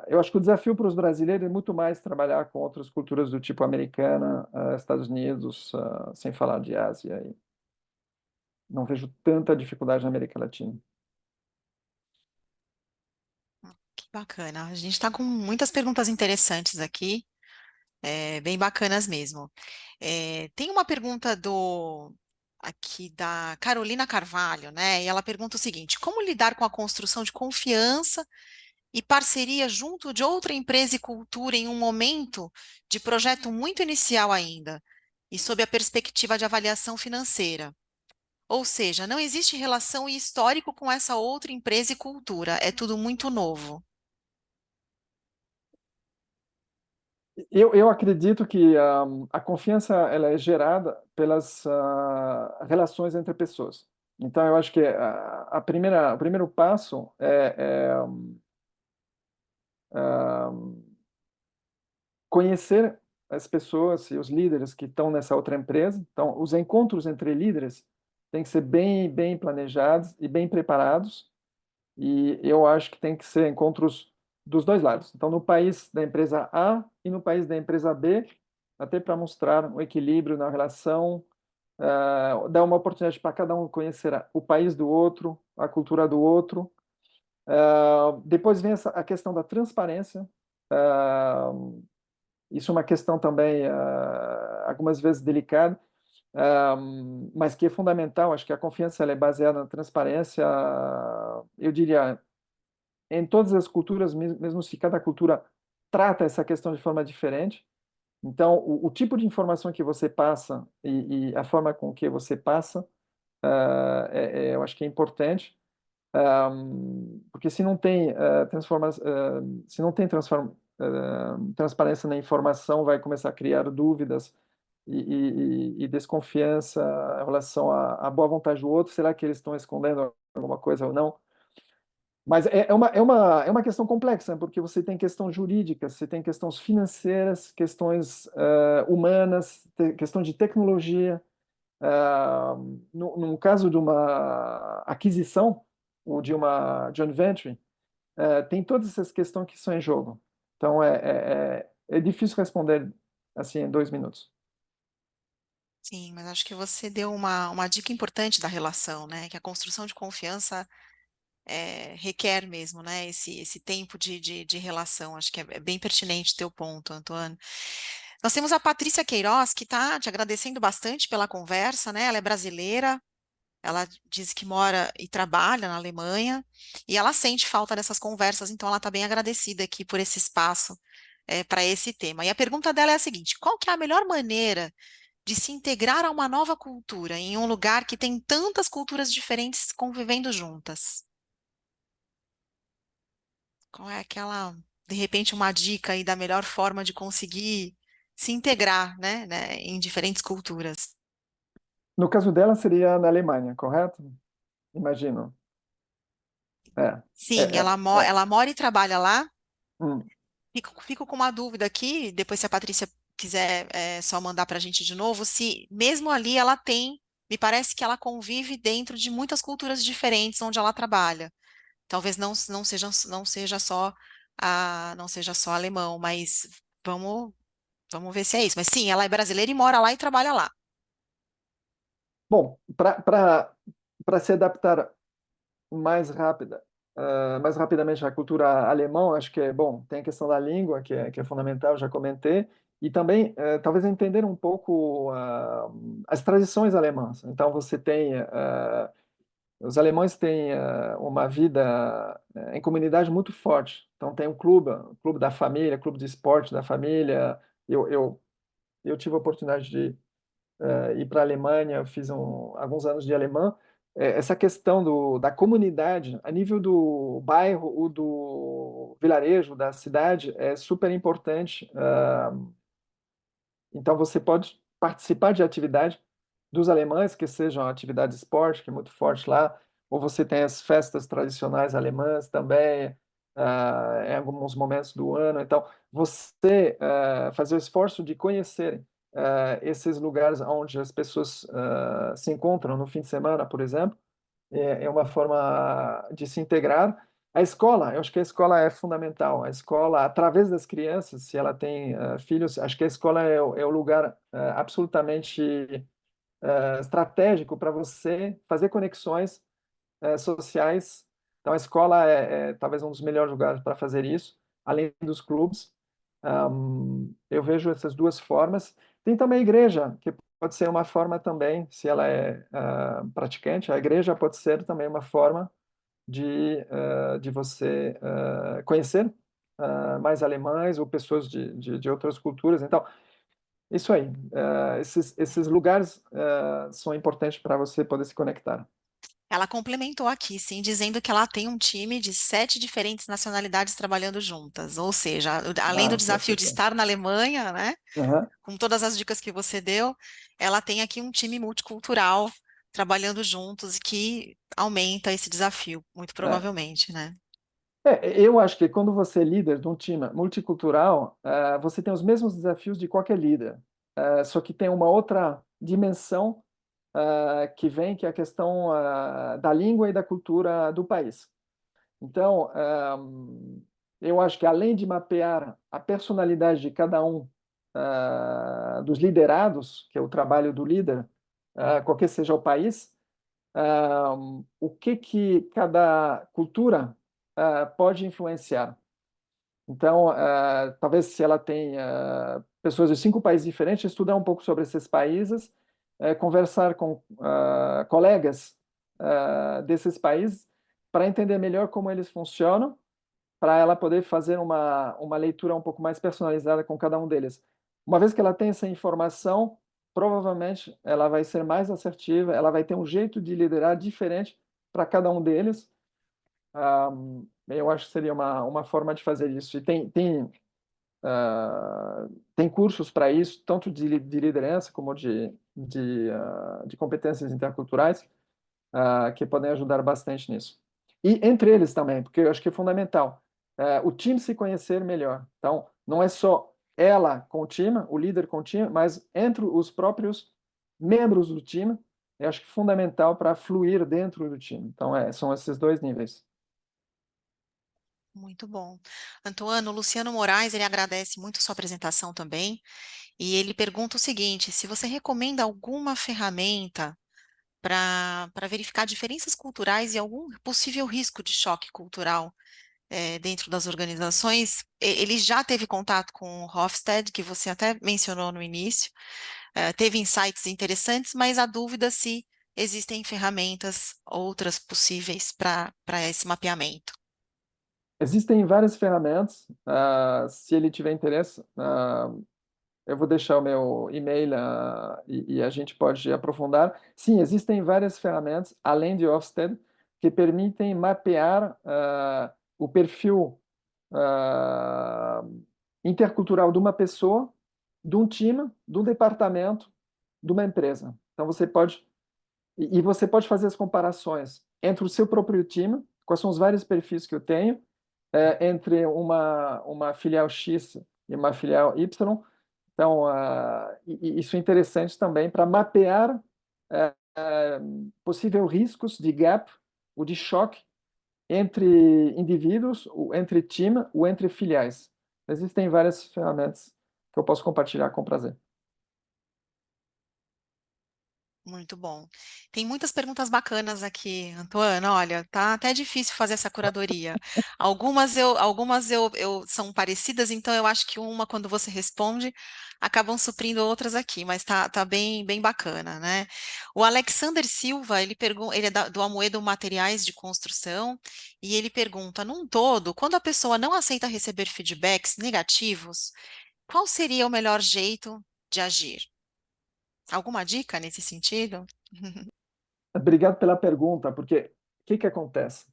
eu acho que o desafio para os brasileiros é muito mais trabalhar com outras culturas do tipo americana, Estados Unidos, sem falar de Ásia. E não vejo tanta dificuldade na América Latina. Que bacana. A gente está com muitas perguntas interessantes aqui, bem bacanas mesmo. Tem uma pergunta do aqui da Carolina Carvalho, né? E ela pergunta o seguinte: como lidar com a construção de confiança e parceria junto de outra empresa e cultura em um momento de projeto muito inicial ainda, e sob a perspectiva de avaliação financeira? Ou seja, não existe relação e histórico com essa outra empresa e cultura, é tudo muito novo. Eu acredito que a confiança ela é gerada pelas relações entre pessoas. Então, eu acho que o primeiro passo é conhecer as pessoas e os líderes que estão nessa outra empresa. Então, os encontros entre líderes têm que ser bem planejados e bem preparados. E eu acho que tem que ser encontros dos dois lados. Então, no país da empresa A e no país da empresa B, até para mostrar um equilíbrio na relação, dar uma oportunidade para cada um conhecer o país do outro, a cultura do outro. Depois vem a questão da transparência. Isso é uma questão também, algumas vezes delicada, mas que é fundamental. Acho que a confiança ela é baseada na transparência, eu diria, em todas as culturas, mesmo se cada cultura trata essa questão de forma diferente. Então, o tipo de informação que você passa e a forma com que você passa, eu acho que é importante, porque se não tem se não tem transparência na informação, vai começar a criar dúvidas e desconfiança em relação à boa vontade do outro. Será que eles estão escondendo alguma coisa ou não? Mas é uma questão complexa, porque você tem questões jurídicas, você tem questões financeiras, questões humanas, questão de tecnologia. No caso de uma aquisição ou de uma joint venture, tem todas essas questões que são em jogo. Então, é difícil responder assim em 2 minutos. Sim, mas acho que você deu uma dica importante da relação, né? Que a construção de confiança requer mesmo, né? Esse tempo de relação. Acho que é bem pertinente teu ponto, Antônio. Nós temos a Patrícia Queiroz, que está te agradecendo bastante pela conversa, né? Ela é brasileira, ela diz que mora e trabalha na Alemanha, e ela sente falta dessas conversas, então ela está bem agradecida aqui por esse espaço para esse tema. E a pergunta dela é a seguinte: qual que é a melhor maneira de se integrar a uma nova cultura em um lugar que tem tantas culturas diferentes convivendo juntas? Qual é aquela, de repente, uma dica aí da melhor forma de conseguir se integrar, né, em diferentes culturas. No caso dela, seria na Alemanha, correto? Imagino. É, é, Sim, é, é. ela mora e trabalha lá. Hum. Fico com uma dúvida aqui, depois se a Patrícia quiser só mandar para a gente de novo, se mesmo ali ela tem, me parece que ela convive dentro de muitas culturas diferentes onde ela trabalha. Talvez não seja só não seja só alemão, mas vamos, vamos ver se é isso. Mas sim, ela é brasileira e mora lá e trabalha lá. Bom, para se adaptar mais rápida, mais rapidamente à cultura alemã, acho que é bom. Tem a questão da língua, que é fundamental, já comentei, e também talvez entender um pouco as tradições alemãs. Então, você tem os alemães têm uma vida em comunidade muito forte. Então, tem um clube da família, clube de esporte da família. Eu tive a oportunidade de ir para a Alemanha, eu fiz alguns anos de alemã. Essa questão da comunidade, a nível do bairro ou do vilarejo, da cidade, é super importante. Então, você pode participar de atividade dos alemães, que sejam atividade de esporte, que é muito forte lá, ou você tem as festas tradicionais alemãs também, em alguns momentos do ano. Então, você fazer o esforço de conhecer esses lugares onde as pessoas se encontram no fim de semana, por exemplo, é uma forma de se integrar. A escola, eu acho que a escola é fundamental. A escola, através das crianças, se ela tem filhos, acho que a escola é o lugar absolutamente estratégico para você fazer conexões sociais. Então, a escola é talvez um dos melhores lugares para fazer isso, além dos clubes. Eu vejo essas duas formas. Tem também a igreja, que pode ser uma forma também, se ela é praticante, a igreja pode ser também uma forma de você conhecer mais alemães ou pessoas de outras culturas. Então, isso aí. Esses lugares são importantes para você poder se conectar. Ela complementou aqui, sim, dizendo que ela tem um time de 7 diferentes nacionalidades trabalhando juntas. Ou seja, além do Ah, desafio de perfeito. estar na Alemanha, né, Aham. com todas as dicas que você deu, ela tem aqui um time multicultural trabalhando juntos que aumenta esse desafio, muito É. provavelmente, né? Eu acho que quando você é líder de um time multicultural, você tem os mesmos desafios de qualquer líder. Só que tem uma outra dimensão que vem, que é a questão da língua e da cultura do país. Então, eu acho que além de mapear a personalidade de cada um dos liderados, que é o trabalho do líder, qualquer seja o país, o que cada cultura pode influenciar. Então, talvez se ela tem pessoas de 5 países diferentes, estudar um pouco sobre esses países, conversar com colegas desses países para entender melhor como eles funcionam, para ela poder fazer uma leitura um pouco mais personalizada com cada um deles. Uma vez que ela tem essa informação, provavelmente ela vai ser mais assertiva, ela vai ter um jeito de liderar diferente para cada um deles. Eu acho que seria uma forma de fazer isso. E tem cursos para isso, tanto de liderança como de competências interculturais, que podem ajudar bastante nisso. E entre eles também, porque eu acho que é fundamental, o time se conhecer melhor. Então, não é só ela com o time, o líder com o time, mas entre os próprios membros do time, eu acho que é fundamental para fluir dentro do time. Então, são esses dois níveis. Muito bom. Antoano, Luciano Moraes, ele agradece muito sua apresentação também, e ele pergunta o seguinte: se você recomenda alguma ferramenta para verificar diferenças culturais e algum possível risco de choque cultural dentro das organizações, ele já teve contato com o Hofstede, que você até mencionou no início, teve insights interessantes, mas a dúvida se existem ferramentas outras possíveis para esse mapeamento. Existem várias ferramentas. Se ele tiver interesse, eu vou deixar o meu e-mail e a gente pode aprofundar. Sim, existem várias ferramentas, além de Ofsted, que permitem mapear o perfil ah, intercultural de uma pessoa de um time, de um departamento, de uma empresa. Então você pode fazer as comparações entre o seu próprio time, quais são os vários perfis que eu tenho, entre uma filial X e uma filial Y. Então, isso é interessante também para mapear possíveis riscos de gap ou de choque entre indivíduos, ou entre time, ou entre filiais. Existem várias ferramentas que eu posso compartilhar com prazer. Muito bom. Tem muitas perguntas bacanas aqui, Antônio. Olha, tá até difícil fazer essa curadoria. Algumas eu são parecidas, então eu acho que uma, quando você responde, acabam suprindo outras aqui, mas tá bem bacana, né? O Alexander Silva, ele pergunta, ele é do Amoedo Materiais de Construção, e ele pergunta, num todo, quando a pessoa não aceita receber feedbacks negativos, qual seria o melhor jeito de agir? Alguma dica nesse sentido? Obrigado pela pergunta, porque o que acontece?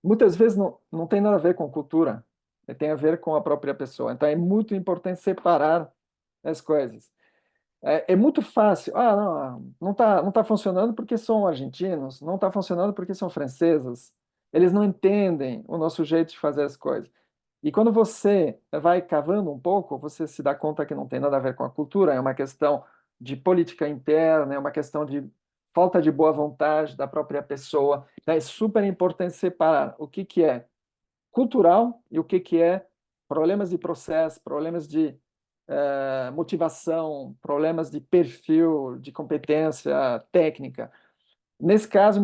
Muitas vezes não tem nada a ver com cultura, tem a ver com a própria pessoa. Então é muito importante separar as coisas. É muito fácil. Não tá funcionando porque são argentinos, não está funcionando porque são franceses. Eles não entendem o nosso jeito de fazer as coisas. E quando você vai cavando um pouco, você se dá conta que não tem nada a ver com a cultura, é uma questão de política interna, é uma questão de falta de boa vontade da própria pessoa. Então, é super importante separar o que é cultural e o que é problemas de processo, problemas de motivação, problemas de perfil, de competência técnica. Nesse caso,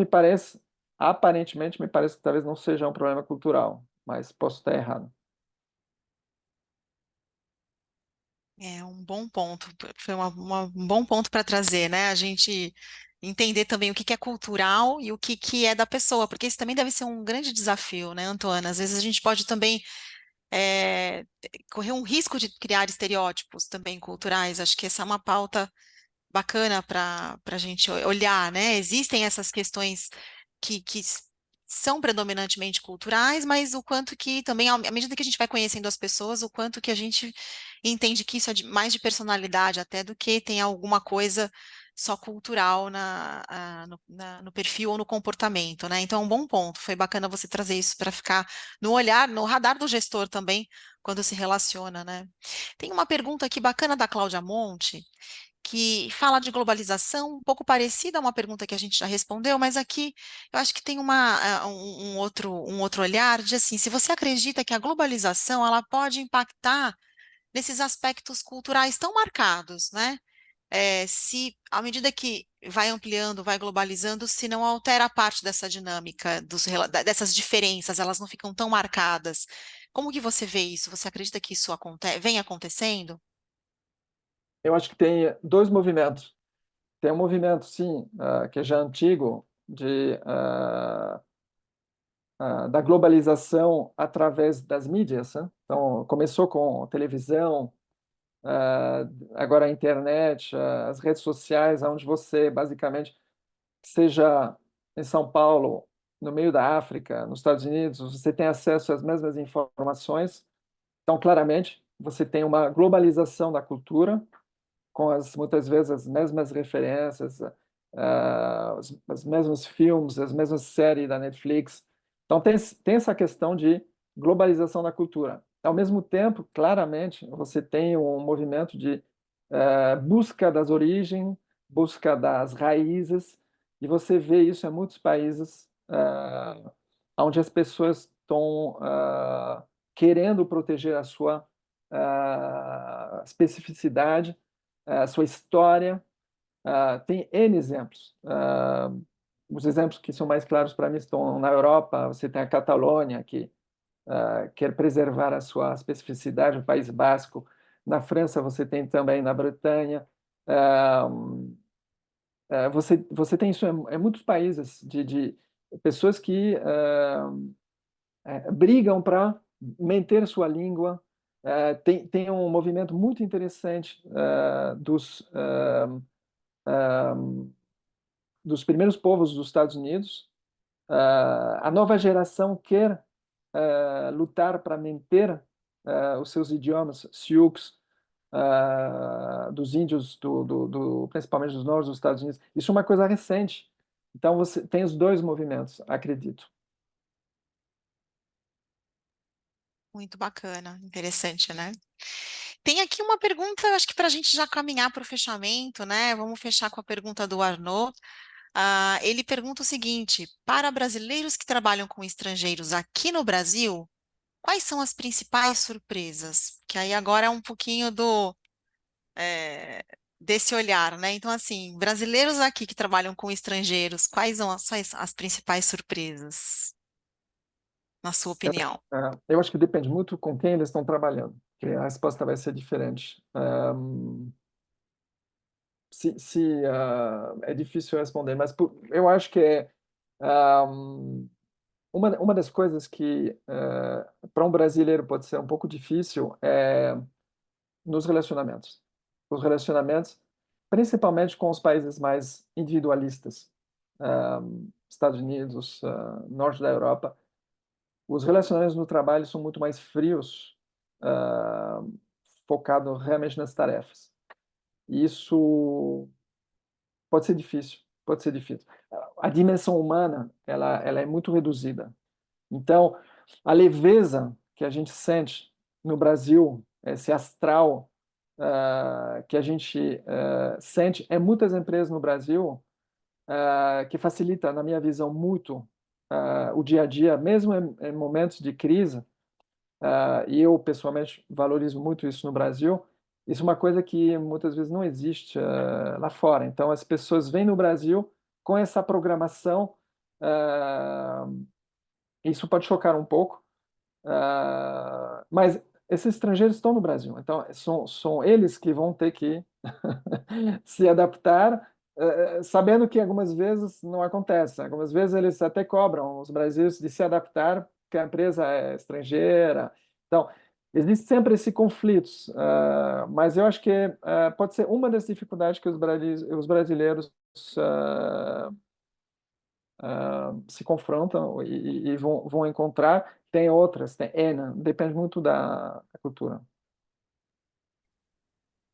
aparentemente, me parece que talvez não seja um problema cultural, mas posso estar errado. É um bom ponto, foi um bom ponto para trazer, né? A gente entender também o que que é cultural e o que é da pessoa, porque isso também deve ser um grande desafio, né, Antônia? Às vezes a gente pode também correr um risco de criar estereótipos também culturais. Acho que essa é uma pauta bacana para a gente olhar, né? Existem essas questões que são predominantemente culturais, mas o quanto que também, à medida que a gente vai conhecendo as pessoas, o quanto que a gente entende que isso é mais de personalidade até do que tem alguma coisa só cultural no perfil ou no comportamento, né? Então, é um bom ponto. Foi bacana você trazer isso para ficar no olhar, no radar do gestor também, quando se relaciona, né? Tem uma pergunta aqui bacana da Cláudia Monte, que fala de globalização, um pouco parecida a uma pergunta que a gente já respondeu, mas aqui eu acho que tem um outro olhar de assim, se você acredita que a globalização ela pode impactar nesses aspectos culturais tão marcados, né? Se, à medida que vai ampliando, vai globalizando, se não altera a parte dessa dinâmica, dessas diferenças, elas não ficam tão marcadas. Como que você vê isso? Você acredita que isso vem acontecendo? Eu acho que tem dois movimentos. Tem um movimento, sim, que é já antigo, da globalização através das mídias, né? Então, começou com televisão, agora a internet, as redes sociais, onde você, basicamente, seja em São Paulo, no meio da África, nos Estados Unidos, você tem acesso às mesmas informações. Então, claramente, você tem uma globalização da cultura, com muitas vezes as mesmas referências, os mesmos filmes, as mesmas séries da Netflix. Então, tem essa questão de globalização da cultura. Ao mesmo tempo, claramente, você tem um movimento de busca das origens, busca das raízes, e você vê isso em muitos países onde as pessoas estão querendo proteger a sua especificidade, a sua história. Tem N exemplos. Os exemplos que são mais claros para mim estão na Europa. Você tem a Catalônia, que quer preservar a sua especificidade, o País Basco. Na França, você tem também na Bretanha. Você tem isso em muitos países, de pessoas que brigam para manter sua língua. Tem um movimento muito interessante dos primeiros povos dos Estados Unidos. A nova geração quer lutar para manter os seus idiomas Sioux, dos índios, principalmente dos norte dos Estados Unidos. Isso é uma coisa recente. Então, você tem os dois movimentos, acredito. Muito bacana, interessante, né? Tem aqui uma pergunta, acho que para a gente já caminhar para o fechamento, né? Vamos fechar com a pergunta do Arnaud. Ele pergunta o seguinte: para brasileiros que trabalham com estrangeiros aqui no Brasil, quais são as principais surpresas? Que aí agora é um pouquinho desse olhar, né? Então, assim, brasileiros aqui que trabalham com estrangeiros, quais são as principais surpresas, na sua opinião? Eu acho que depende muito com quem eles estão trabalhando, que a resposta vai ser diferente. É difícil responder, mas eu acho que uma das coisas que para um brasileiro pode ser um pouco difícil é nos relacionamentos. Os relacionamentos, principalmente com os países mais individualistas, Estados Unidos, norte da Europa, os relacionamentos no trabalho são muito mais frios, focado realmente nas tarefas. E isso pode ser difícil, pode ser difícil. A dimensão humana, ela é muito reduzida. Então, a leveza que a gente sente no Brasil, esse astral que a gente sente em muitas empresas no Brasil, que facilita, na minha visão, muito o dia a dia, mesmo em momentos de crise, e eu pessoalmente valorizo muito isso no Brasil. Isso é uma coisa que muitas vezes não existe lá fora. Então, as pessoas vêm no Brasil com essa programação, isso pode chocar um pouco, mas esses estrangeiros estão no Brasil, então são eles que vão ter que se adaptar, sabendo que algumas vezes não acontece. Algumas vezes eles até cobram os brasileiros de se adaptar, porque a empresa é estrangeira. Então, existe sempre esse conflito, mas eu acho que pode ser uma das dificuldades que os brasileiros se confrontam e vão encontrar. Tem outras, tem N, depende muito da cultura.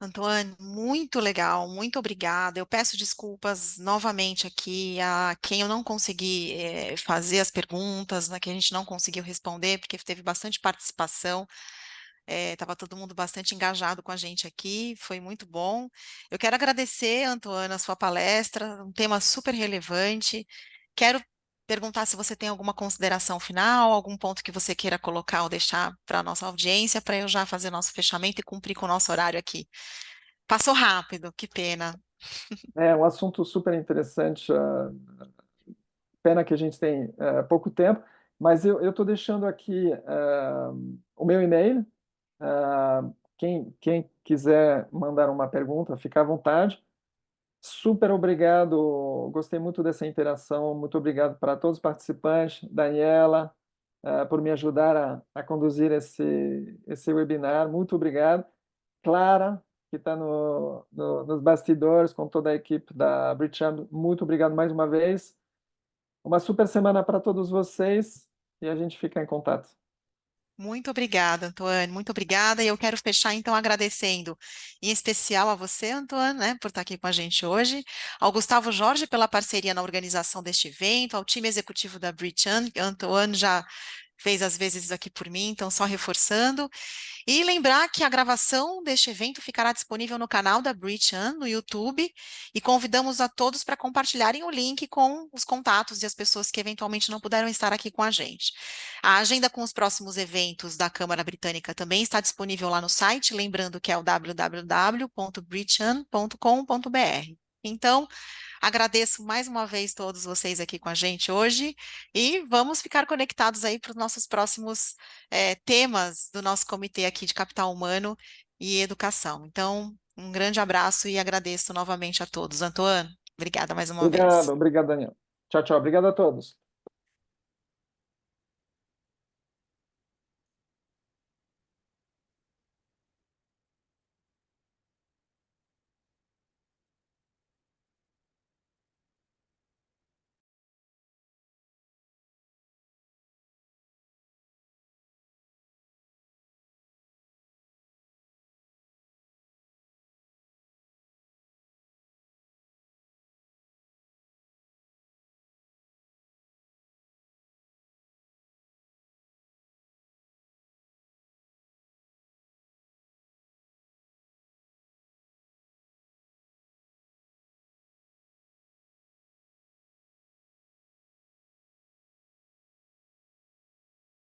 Antoine, muito legal, muito obrigada. Eu peço desculpas novamente aqui a quem eu não consegui fazer as perguntas, né, que a gente não conseguiu responder, porque teve bastante participação. Estava todo mundo bastante engajado com a gente aqui, foi muito bom. Eu quero agradecer, Antoine, a sua palestra, um tema super relevante. Quero perguntar se você tem alguma consideração final, algum ponto que você queira colocar ou deixar para a nossa audiência, para eu já fazer nosso fechamento e cumprir com o nosso horário aqui. Passou rápido, que pena. É um assunto super interessante. Pena que a gente tem pouco tempo, mas eu estou deixando aqui o meu e-mail. Quem quiser mandar uma pergunta, fica à vontade. Super obrigado, gostei muito dessa interação. Muito obrigado para todos os participantes, Daniela, por me ajudar a conduzir esse webinar. Muito obrigado. Clara, que está nos bastidores com toda a equipe da Bricham, muito obrigado mais uma vez. Uma super semana para todos vocês e a gente fica em contato. Muito obrigada, Antoine, muito obrigada. E eu quero fechar, então, agradecendo, em especial a você, Antoine, né, por estar aqui com a gente hoje, ao Gustavo Jorge pela parceria na organização deste evento, ao time executivo da Bricham, Antoine já fez as vezes aqui por mim, então só reforçando. E lembrar que a gravação deste evento ficará disponível no canal da Bricham, no YouTube, e convidamos a todos para compartilharem o link com os contatos e as pessoas que eventualmente não puderam estar aqui com a gente. A agenda com os próximos eventos da Câmara Britânica também está disponível lá no site, lembrando que é o www.bricham.com.br. Então, agradeço mais uma vez todos vocês aqui com a gente hoje e vamos ficar conectados aí para os nossos próximos temas do nosso comitê aqui de Capital Humano e Educação. Então, um grande abraço e agradeço novamente a todos. Antoine, obrigada mais uma vez. Obrigado, Daniel. Tchau, tchau. Obrigado a todos.